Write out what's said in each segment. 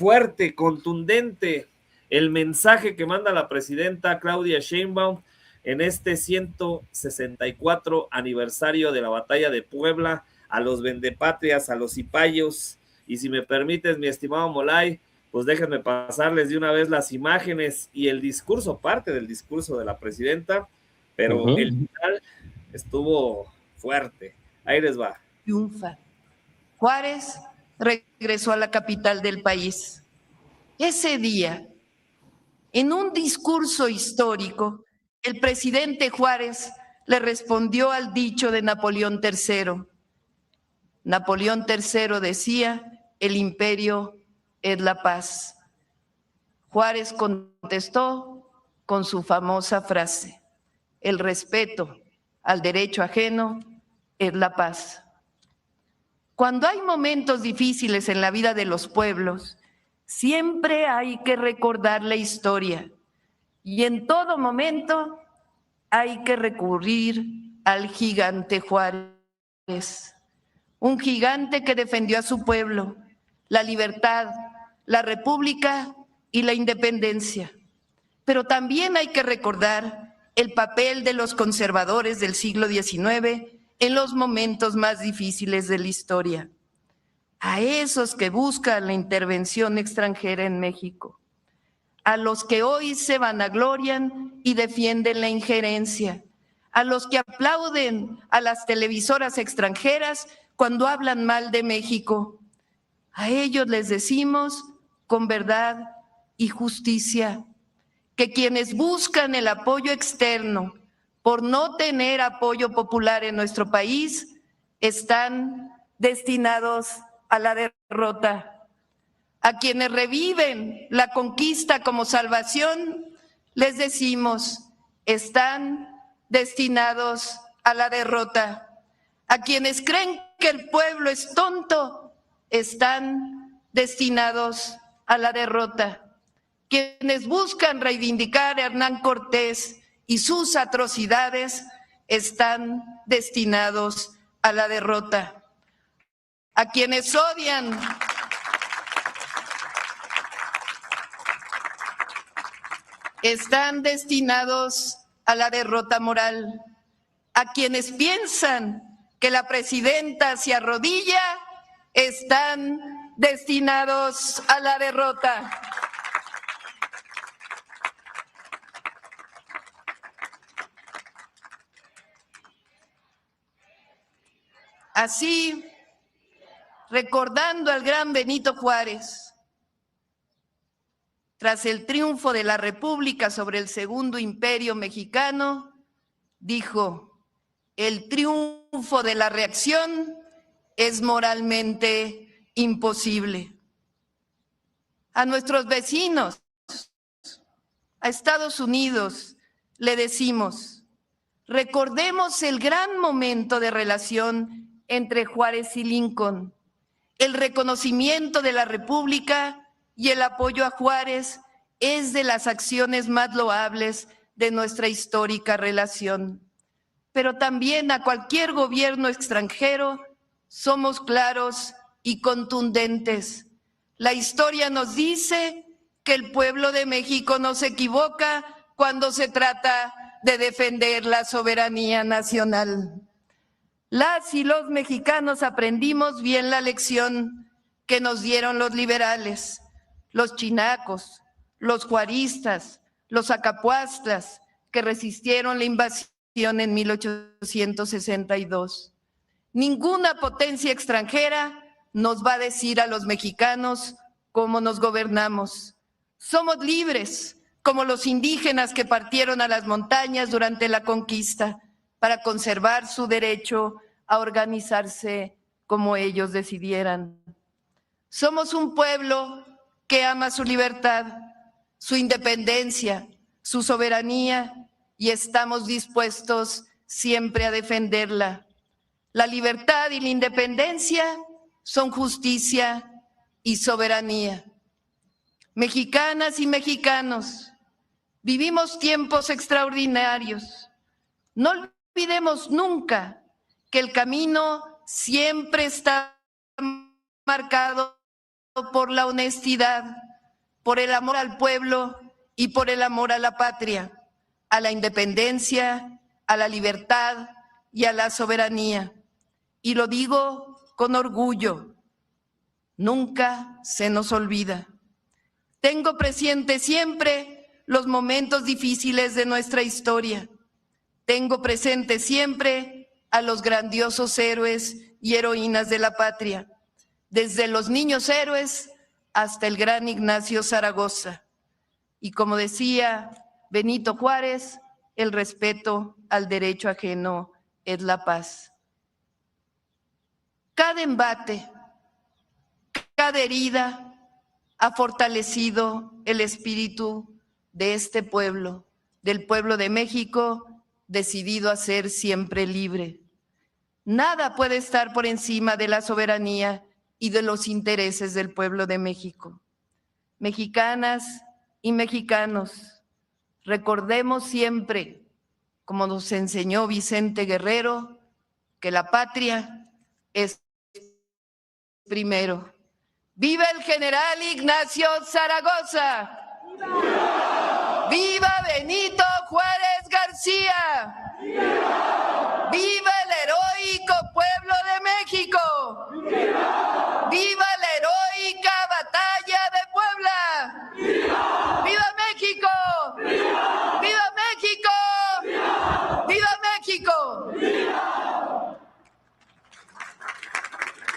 fuerte, contundente, el mensaje que manda la presidenta Claudia Sheinbaum en este 164 aniversario de la batalla de Puebla, a los vendepatrias, a los cipayos. Y si me permites, mi estimado Molay, pues déjenme pasarles de una vez las imágenes y el discurso, parte del discurso de la presidenta, pero el final estuvo fuerte. Ahí les va. Triunfa. Juárez regresó a la capital del país. Ese día, en un discurso histórico, el presidente Juárez le respondió al dicho de Napoleón III. Napoleón III decía: el imperio es la paz. Juárez contestó con su famosa frase: el respeto al derecho ajeno es la paz. Cuando hay momentos difíciles en la vida de los pueblos, siempre hay que recordar la historia y en todo momento hay que recurrir al gigante Juárez, un gigante que defendió a su pueblo, la libertad, la república y la independencia. Pero también hay que recordar el papel de los conservadores del siglo XIX en los momentos más difíciles de la historia. A esos que buscan la intervención extranjera en México, a los que hoy se vanaglorian y defienden la injerencia, a los que aplauden a las televisoras extranjeras cuando hablan mal de México. A ellos les decimos con verdad y justicia que quienes buscan el apoyo externo por no tener apoyo popular en nuestro país están destinados a la derrota. A quienes reviven la conquista como salvación, les decimos, están destinados a la derrota. A quienes creen que el pueblo es tonto, están destinados a la derrota. Quienes buscan reivindicar a Hernán Cortés y sus atrocidades están destinados a la derrota. A quienes odian están destinados a la derrota moral. A quienes piensan que la presidenta se arrodilla están destinados a la derrota. Así, recordando al gran Benito Juárez, tras el triunfo de la República sobre el Segundo Imperio Mexicano, dijo: el triunfo de la reacción es moralmente imposible. A nuestros vecinos, a Estados Unidos, le decimos: recordemos el gran momento de relación entre Juárez y Lincoln, el reconocimiento de la República y el apoyo a Juárez es de las acciones más loables de nuestra histórica relación. Pero también a cualquier gobierno extranjero somos claros y contundentes. La historia nos dice que el pueblo de México no se equivoca cuando se trata de defender la soberanía nacional. Las y los mexicanos aprendimos bien la lección que nos dieron los liberales, los chinacos, los juaristas, los acapuastlas, que resistieron la invasión en 1862. Ninguna potencia extranjera nos va a decir a los mexicanos cómo nos gobernamos. Somos libres, como los indígenas que partieron a las montañas durante la conquista para conservar su derecho a organizarse como ellos decidieran. Somos un pueblo que ama su libertad, su independencia, su soberanía y estamos dispuestos siempre a defenderla. La libertad y la independencia son justicia y soberanía. Mexicanas y mexicanos, vivimos tiempos extraordinarios. No olvidemos nunca que el camino siempre está marcado por la honestidad, por el amor al pueblo y por el amor a la patria, a la independencia, a la libertad y a la soberanía. Y lo digo con orgullo, nunca se nos olvida. Tengo presente siempre los momentos difíciles de nuestra historia. Tengo presente siempre a los grandiosos héroes y heroínas de la patria, desde los niños héroes hasta el gran Ignacio Zaragoza. Y como decía Benito Juárez, el respeto al derecho ajeno es la paz. Cada embate, cada herida ha fortalecido el espíritu de este pueblo, del pueblo de México, decidido a ser siempre libre. Nada puede estar por encima de la soberanía y de los intereses del pueblo de México. Mexicanas y mexicanos, recordemos siempre, como nos enseñó Vicente Guerrero, que la patria es primero. ¡Viva el general Ignacio Zaragoza! ¡Viva! ¡Viva Benito Juárez García! ¡Viva! ¡Viva el heroico pueblo de México! ¡Viva! ¡Viva la heroica batalla de Puebla! ¡Viva! ¡Viva México! ¡Viva! ¡Viva México! ¡Viva! ¡Viva México! ¡Viva!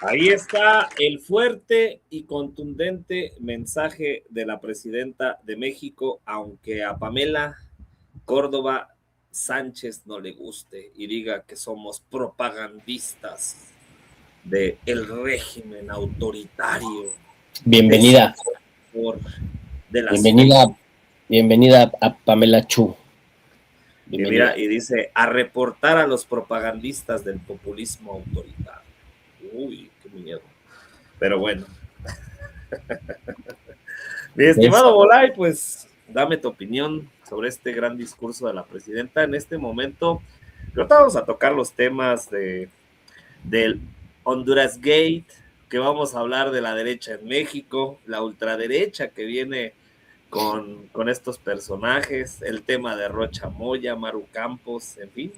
Ahí está el fuerte y contundente mensaje de la presidenta de México, aunque a Pamela Córdoba Sánchez no le guste y diga que somos propagandistas del régimen autoritario. Bienvenida. Bienvenida a Pamela Chu. Y mira, y dice, a reportar a los propagandistas del populismo autoritario. Uy, qué miedo. Pero bueno. Mi estimado Bolay, pues dame tu opinión sobre este gran discurso de la presidenta. En este momento, creo que vamos a tocar los temas del Honduras Gate, que vamos a hablar de la derecha en México, la ultraderecha que viene con estos personajes, el tema de Rocha Moya, Maru Campos, en fin,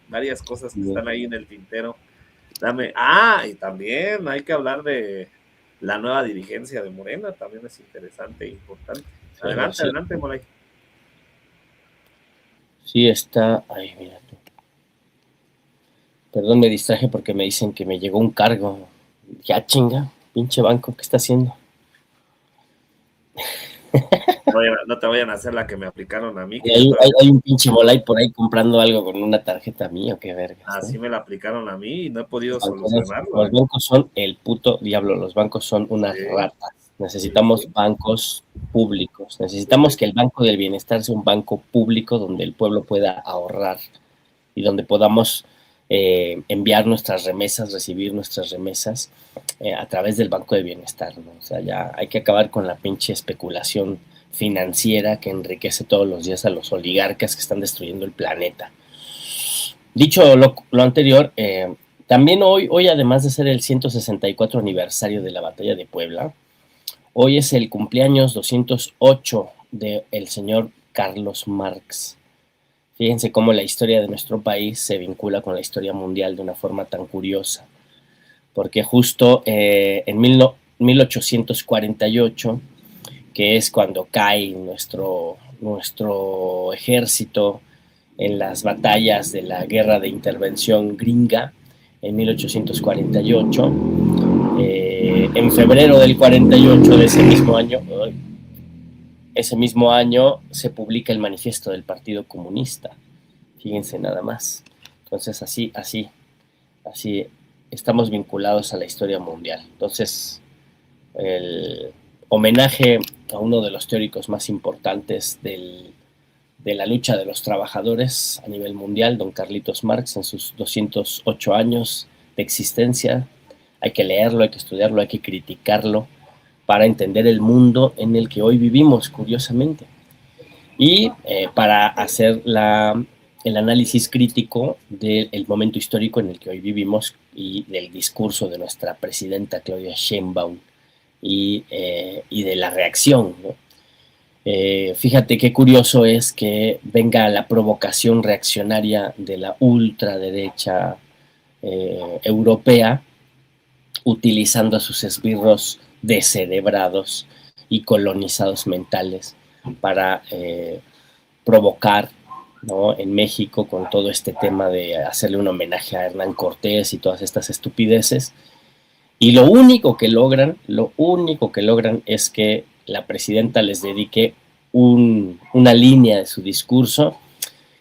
varias cosas que están ahí en el tintero. Y también hay que hablar de la nueva dirigencia de Morena, también es interesante e importante. Adelante, adelante, Molay. Sí, está. Ay, mira tú. Perdón, me distraje porque me dicen que me llegó un cargo. Ya chinga, pinche banco, ¿qué está haciendo? No te vayan a hacer la que me aplicaron a mí. Hay un pinche Molay por ahí comprando algo con una tarjeta mía, qué verga. Así me la aplicaron a mí y no he podido solucionarlo. Los bancos son el puto diablo, los bancos son unas ratas. Necesitamos bancos públicos, necesitamos que el Banco del Bienestar sea un banco público donde el pueblo pueda ahorrar y donde podamos enviar nuestras remesas, recibir nuestras remesas a través del Banco del Bienestar, ¿no? O sea, ya hay que acabar con la pinche especulación financiera que enriquece todos los días a los oligarcas que están destruyendo el planeta. Dicho lo anterior, también hoy, además de ser el 164 aniversario de la Batalla de Puebla, hoy es el cumpleaños 208 del señor Carlos Marx. Fíjense cómo la historia de nuestro país se vincula con la historia mundial de una forma tan curiosa, porque justo en 1848, que es cuando cae nuestro ejército en las batallas de la Guerra de Intervención Gringa, en 1848, en febrero del 48 de ese mismo año se publica el manifiesto del Partido Comunista. Fíjense nada más. Entonces así estamos vinculados a la historia mundial. Entonces el homenaje a uno de los teóricos más importantes de la lucha de los trabajadores a nivel mundial, don Carlitos Marx, en sus 208 años de existencia. Hay que leerlo, hay que estudiarlo, hay que criticarlo para entender el mundo en el que hoy vivimos, curiosamente. Y para hacer el análisis crítico del momento histórico en el que hoy vivimos y del discurso de nuestra presidenta Claudia Sheinbaum, y de la reacción, ¿no? Fíjate qué curioso es que venga la provocación reaccionaria de la ultraderecha europea, utilizando a sus esbirros descerebrados y colonizados mentales para provocar, ¿no?, en México, con todo este tema de hacerle un homenaje a Hernán Cortés y todas estas estupideces. Y lo único que logran es que la presidenta les dedique una línea de su discurso,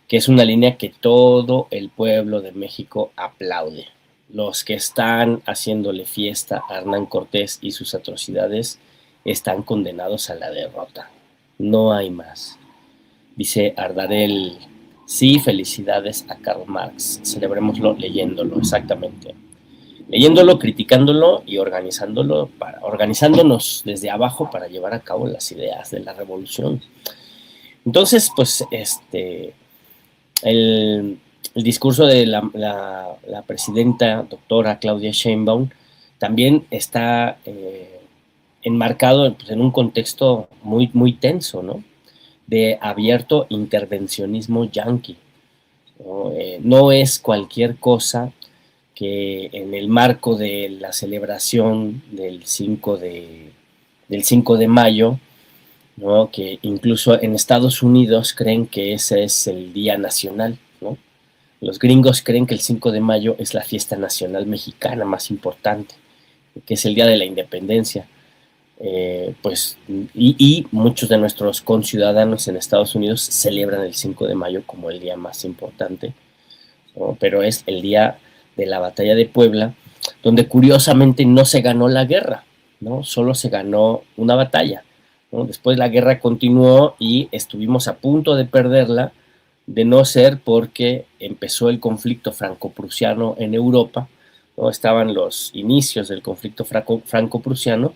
que es una línea que todo el pueblo de México aplaude. Los que están haciéndole fiesta a Hernán Cortés y sus atrocidades están condenados a la derrota. No hay más. Dice Ardarel: sí, felicidades a Karl Marx. Celebrémoslo leyéndolo, exactamente. Leyéndolo, criticándolo y organizándonos desde abajo para llevar a cabo las ideas de la revolución. Entonces, pues, el discurso de la presidenta doctora Claudia Sheinbaum también está enmarcado, pues, en un contexto muy, muy tenso, ¿no?, de abierto intervencionismo yanqui, ¿no? No es cualquier cosa que en el marco de la celebración del 5 de mayo, ¿no?, que incluso en Estados Unidos creen que ese es el día nacional, ¿no? Los gringos creen que el 5 de mayo es la fiesta nacional mexicana más importante, que es el día de la independencia. Y muchos de nuestros conciudadanos en Estados Unidos celebran el 5 de mayo como el día más importante, ¿no? Pero es el día de la batalla de Puebla, donde curiosamente no se ganó la guerra, ¿no? Solo se ganó una batalla, ¿no? Después la guerra continuó y estuvimos a punto de perderla, de no ser porque empezó el conflicto franco-prusiano en Europa, ¿no? Estaban los inicios del conflicto franco-prusiano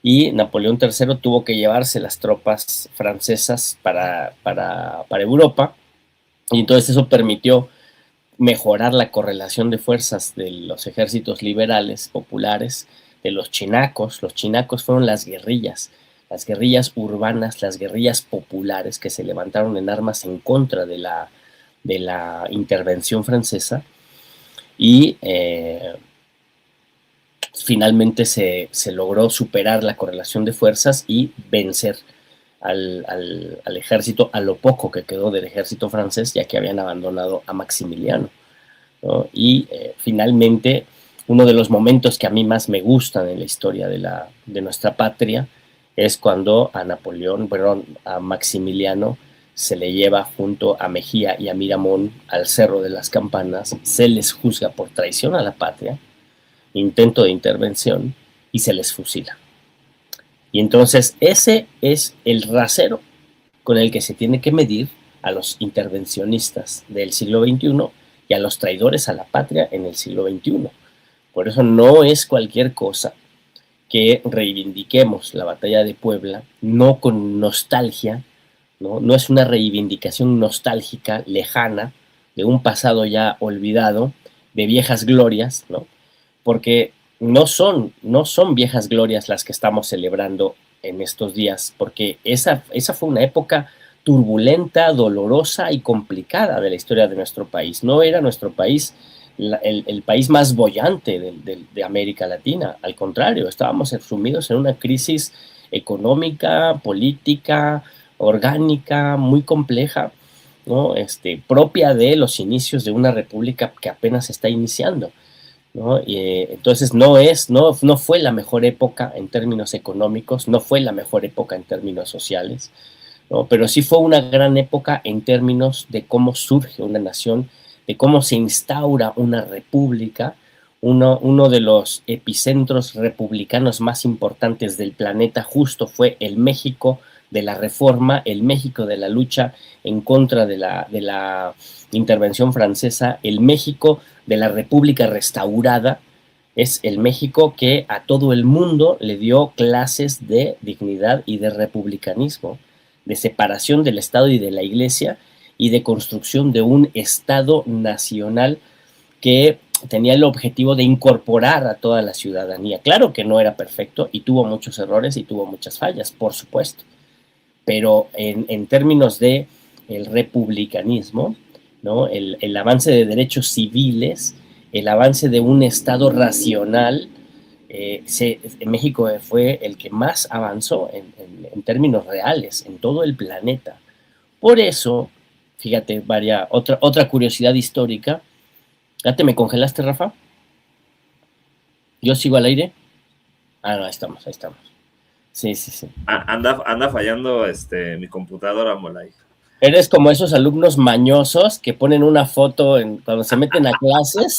y Napoleón III tuvo que llevarse las tropas francesas para Europa, y entonces eso permitió mejorar la correlación de fuerzas de los ejércitos liberales populares, de los chinacos. Los chinacos fueron las guerrillas urbanas, las guerrillas populares que se levantaron en armas en contra de la intervención francesa, y finalmente se logró superar la correlación de fuerzas y vencer al ejército, a lo poco que quedó del ejército francés, ya que habían abandonado a Maximiliano, ¿no? Y finalmente, uno de los momentos que a mí más me gustan en la historia de nuestra patria es cuando a Maximiliano se le lleva junto a Mejía y a Miramón al Cerro de las Campanas, se les juzga por traición a la patria, intento de intervención, y se les fusila. Y entonces ese es el rasero con el que se tiene que medir a los intervencionistas del siglo XXI y a los traidores a la patria en el siglo XXI. Por eso no es cualquier cosa que reivindiquemos la batalla de Puebla, no con nostalgia, no es una reivindicación nostálgica, lejana, de un pasado ya olvidado, de viejas glorias, ¿no? Porque no son viejas glorias las que estamos celebrando en estos días, porque esa fue una época turbulenta, dolorosa y complicada de la historia de nuestro país. No era nuestro país el país más boyante de América Latina, al contrario, estábamos sumidos en una crisis económica, política, orgánica, muy compleja, ¿no? Propia de los inicios de una república que apenas está iniciando, ¿no? Entonces no fue la mejor época en términos económicos, no fue la mejor época en términos sociales, ¿no? Pero sí fue una gran época en términos de cómo surge una nación, de cómo se instaura una república, uno de los epicentros republicanos más importantes del planeta justo fue el México de la Reforma, el México de la lucha en contra de la intervención francesa, el México de la República restaurada, es el México que a todo el mundo le dio clases de dignidad y de republicanismo, de separación del Estado y de la Iglesia y de construcción de un Estado nacional que tenía el objetivo de incorporar a toda la ciudadanía. Claro que no era perfecto y tuvo muchos errores y tuvo muchas fallas, por supuesto, pero en términos de el republicanismo, ¿no? El avance de derechos civiles, el avance de un Estado racional, México fue el que más avanzó en términos reales en todo el planeta. Por eso, fíjate, otra curiosidad histórica. ¿Ya te me congelaste, Rafa? ¿Yo sigo al aire? Ah, no, ahí estamos. Sí. Anda fallando mi computadora, Molay. Eres como esos alumnos mañosos que ponen una foto cuando se meten a clases.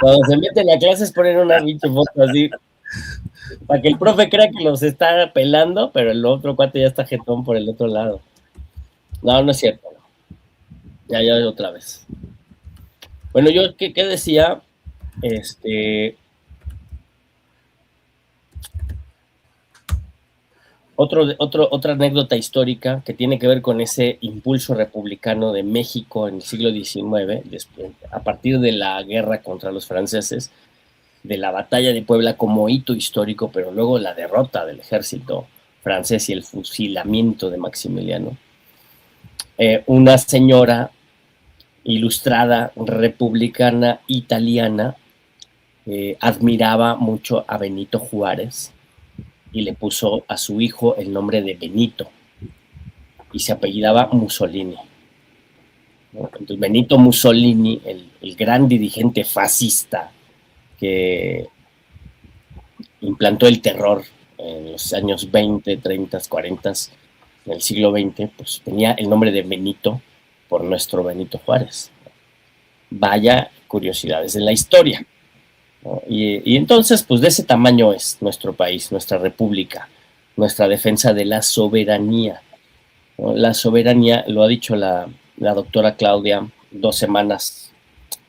Cuando se meten a clases ponen una pinche foto así. Para que el profe crea que los está pelando, pero el otro cuate ya está jetón por el otro lado. No es cierto. Ya otra vez. Bueno, yo, ¿qué decía? Otra anécdota histórica que tiene que ver con ese impulso republicano de México en el siglo XIX, a partir de la guerra contra los franceses, de la batalla de Puebla como hito histórico, pero luego la derrota del ejército francés y el fusilamiento de Maximiliano. Una señora ilustrada republicana italiana admiraba mucho a Benito Juárez y le puso a su hijo el nombre de Benito y se apellidaba Mussolini, ¿no? Entonces Benito Mussolini, el gran dirigente fascista que implantó el terror en los años 20, 30, 40 en el siglo XX, pues tenía el nombre de Benito por nuestro Benito Juárez. Vaya curiosidades de la historia, ¿no? Y entonces, pues de ese tamaño es nuestro país, nuestra república, nuestra defensa de la soberanía, ¿no? La soberanía, lo ha dicho la doctora Claudia 2 semanas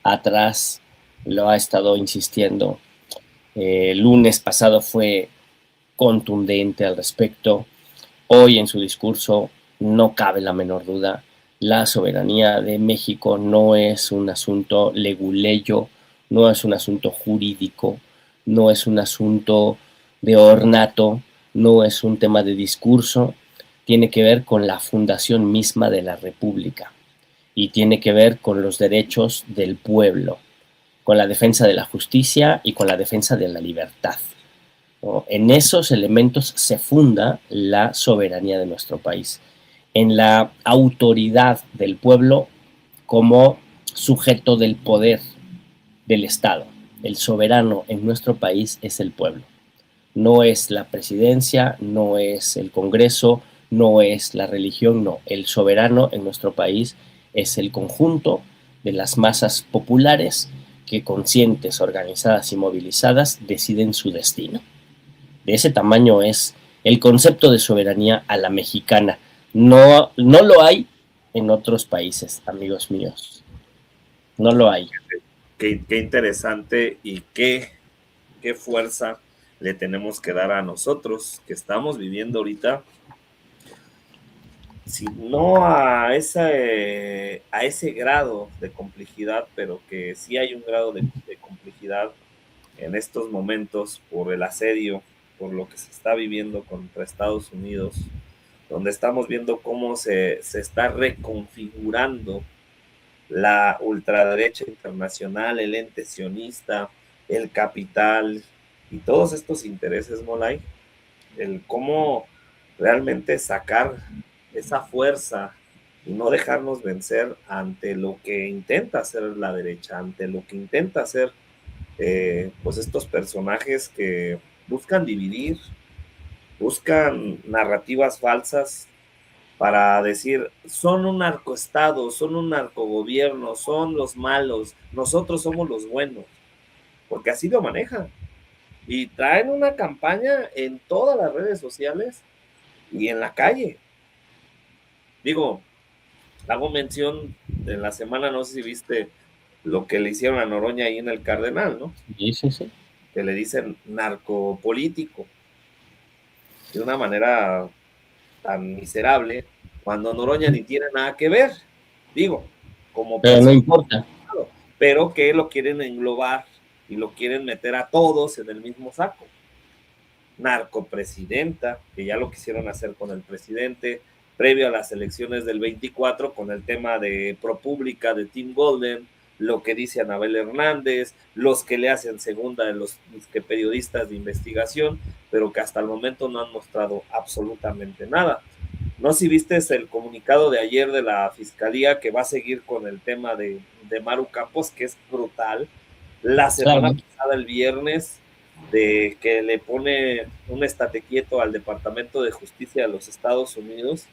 atrás, lo ha estado insistiendo. El lunes pasado fue contundente al respecto. Hoy en su discurso no cabe la menor duda. La soberanía de México no es un asunto leguleyo, no es un asunto jurídico, no es un asunto de ornato, no es un tema de discurso, tiene que ver con la fundación misma de la República y tiene que ver con los derechos del pueblo, con la defensa de la justicia y con la defensa de la libertad, ¿no? En esos elementos se funda la soberanía de nuestro país, en la autoridad del pueblo como sujeto del poder del Estado. El soberano en nuestro país es el pueblo. No es la presidencia, no es el Congreso, no es la religión, no. El soberano en nuestro país es el conjunto de las masas populares que, conscientes, organizadas y movilizadas, deciden su destino. De ese tamaño es el concepto de soberanía a la mexicana. No lo hay en otros países, amigos míos. No lo hay. Qué interesante y qué fuerza le tenemos que dar a nosotros que estamos viviendo ahorita, si no a ese grado de complejidad, pero que sí hay un grado de complejidad en estos momentos por el asedio, por lo que se está viviendo contra Estados Unidos, donde estamos viendo cómo se está reconfigurando la ultraderecha internacional, el ente sionista, el capital y todos estos intereses, Molay, el cómo realmente sacar esa fuerza y no dejarnos vencer ante lo que intenta hacer la derecha, ante lo que intenta hacer pues estos personajes que buscan dividir, buscan narrativas falsas para decir, son un narcoestado, son un narcogobierno, son los malos, nosotros somos los buenos, porque así lo manejan. Y traen una campaña en todas las redes sociales y en la calle. Digo, hago mención en la semana, no sé si viste lo que le hicieron a Noroña ahí en el Cardenal, ¿no? Sí. Que le dicen narcopolítico. De una manera tan miserable, cuando Noroña ni tiene nada que ver. Digo, como pero no importa. pero que lo quieren englobar y lo quieren meter a todos en el mismo saco. Narcopresidenta, que ya lo quisieron hacer con el presidente, previo a las elecciones del 24, con el tema de ProPublica, de Tim Golden, lo que dice Anabel Hernández, los que le hacen segunda de los que periodistas de investigación, pero que hasta el momento no han mostrado absolutamente nada. No sé si viste el comunicado de ayer de la Fiscalía, que va a seguir con el tema de Maru Campos, que es brutal. La semana pasada, el viernes, de que le pone un estate quieto al Departamento de Justicia de los Estados Unidos,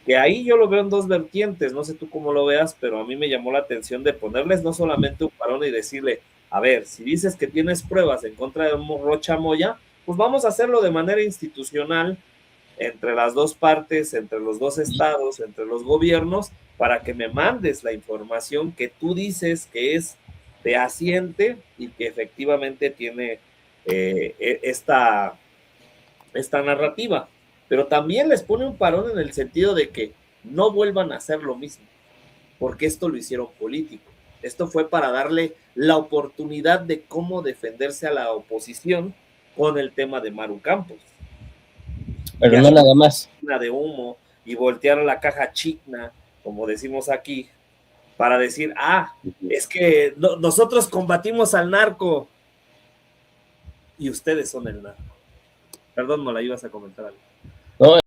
que ahí yo lo veo en dos vertientes, no sé tú cómo lo veas, pero a mí me llamó la atención de ponerles no solamente un parón y decirle, a ver, si dices que tienes pruebas en contra de Rocha Moya, pues vamos a hacerlo de manera institucional, entre las dos partes, entre los dos estados, entre los gobiernos, para que me mandes la información que tú dices que es fehaciente y que efectivamente tiene esta narrativa. Pero también les pone un parón en el sentido de que no vuelvan a hacer lo mismo, porque esto lo hicieron político. Esto fue para darle la oportunidad de cómo defenderse a la oposición con el tema de Maru Campos. Pero no nada más. De humo y voltear a la caja chicna, como decimos aquí, para decir, es que nosotros combatimos al narco y ustedes son el narco. Perdón, no la ibas a comentar algo. No,